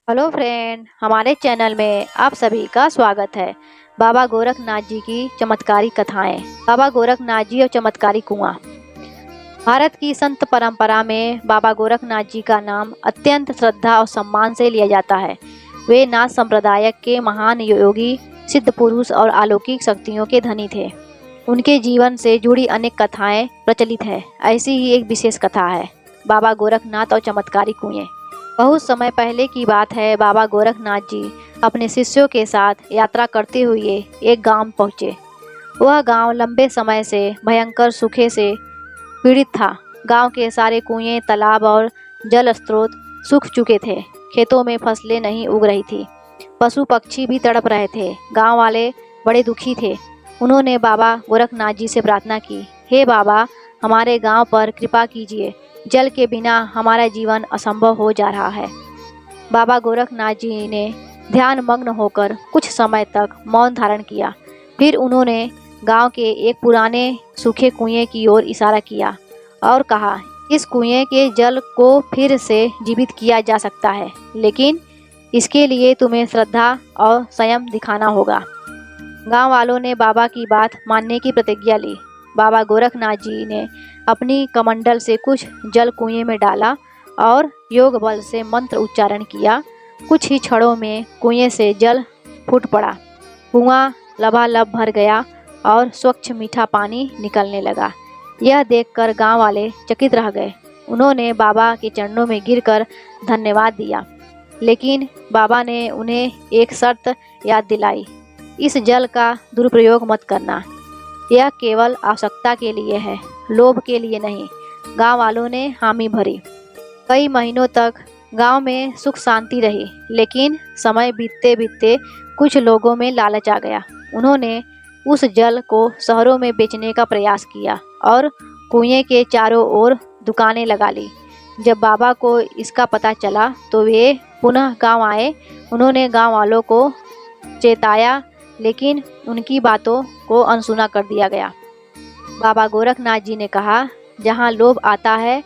Hello friend, हमारे channel में आप सभी का स्वागत है। बाबा गोरखनाथ जी की चमत्कारी कथाएं। बाबा गोरखनाथ जी और चमत्कारी कुआं। भारत की संत परंपरा में बाबा गोरखनाथ जी का नाम अत्यंत श्रद्धा और सम्मान से लिया जाता है। वे नाथ संप्रदाय के महान योगी, सिद्ध पुरुष और अलौकिक शक्तियों के धनी थे। उनके जीवन से जुड़ी अनेक कथाएं प्रचलित है। ऐसी ही एक विशेष कथा है, बाबा गोरखनाथ और चमत्कारी कुएं। बहुत समय पहले की बात है। बाबा गोरखनाथ जी अपने शिष्यों के साथ यात्रा करते हुए एक गांव पहुंचे। वह गांव लंबे समय से भयंकर सूखे से पीड़ित था। गांव के सारे कुएं, तालाब और जल स्रोत सूख चुके थे। खेतों में फसलें नहीं उग रही थी। पशु पक्षी भी तड़प रहे थे। गांव वाले बड़े दुखी थे। उन्होंने बाबा गोरखनाथ जी से प्रार्थना की, हे बाबा, हमारे गांव पर कृपा कीजिए। जल के बिना हमारा जीवन असंभव हो जा रहा है। बाबा गोरखनाथ जी ने ध्यान मग्न होकर कुछ समय तक मौन धारण किया। फिर उन्होंने गांव के एक पुराने सूखे कुएं की ओर इशारा किया और कहा, इस कुएं के जल को फिर से जीवित किया जा सकता है, लेकिन इसके लिए तुम्हें श्रद्धा और संयम दिखाना होगा। गांव वालों ने बाबा की बात मानने की प्रतिज्ञा ली। बाबा गोरखनाथ जी ने अपनी कमंडल से कुछ जल कुएं में डाला और योग बल से मंत्र उच्चारण किया। कुछ ही क्षणों में कुएं से जल फूट पड़ा। कुआं लबालब भर गया और स्वच्छ मीठा पानी निकलने लगा। यह देखकर गांव वाले चकित रह गए। उन्होंने बाबा के चरणों में गिरकर धन्यवाद दिया, लेकिन बाबा ने उन्हें एक शर्त याद दिलाई, इस जल का दुरुपयोग मत करना। यह केवल आवश्यकता के लिए है, लोभ के लिए नहीं। गांव वालों ने हामी भरी। कई महीनों तक गांव में सुख शांति रही, लेकिन समय बीतते बीतते कुछ लोगों में लालच आ गया। उन्होंने उस जल को शहरों में बेचने का प्रयास किया और कुएं के चारों ओर दुकानें लगा ली। जब बाबा को इसका पता चला तो वे पुनः गांव आए। उन्होंने गांव वालों को चेताया, लेकिन उनकी बातों को अनसुना कर दिया गया। बाबा गोरखनाथ जी ने कहा, जहाँ लोभ आता है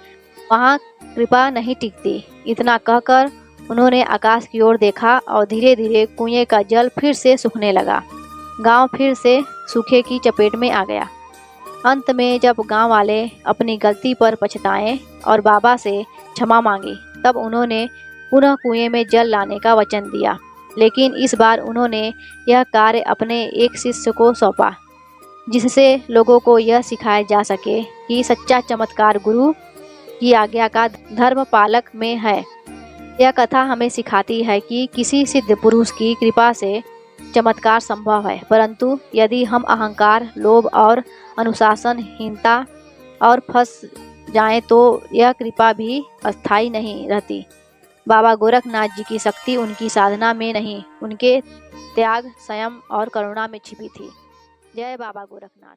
वहाँ कृपा नहीं टिकती। इतना कहकर उन्होंने आकाश की ओर देखा और धीरे धीरे कुएं का जल फिर से सूखने लगा। गांव फिर से सूखे की चपेट में आ गया। अंत में जब गांव वाले अपनी गलती पर पछताए और बाबा से क्षमा मांगी, तब उन्होंने पुनः कुएं में जल लाने का वचन दिया। लेकिन इस बार उन्होंने यह कार्य अपने एक शिष्य को सौंपा, जिससे लोगों को यह सिखाया जा सके कि सच्चा चमत्कार गुरु की आज्ञा का धर्म पालक में है। यह कथा हमें सिखाती है कि किसी सिद्ध पुरुष की कृपा से चमत्कार संभव है, परंतु यदि हम अहंकार, लोभ और अनुशासनहीनता और फंस जाएं तो यह कृपा भी अस्थायी नहीं रहती। बाबा गोरखनाथ जी की शक्ति उनकी साधना में नहीं, उनके त्याग, संयम और करुणा में छिपी थी। जय बाबा गोरखनाथ।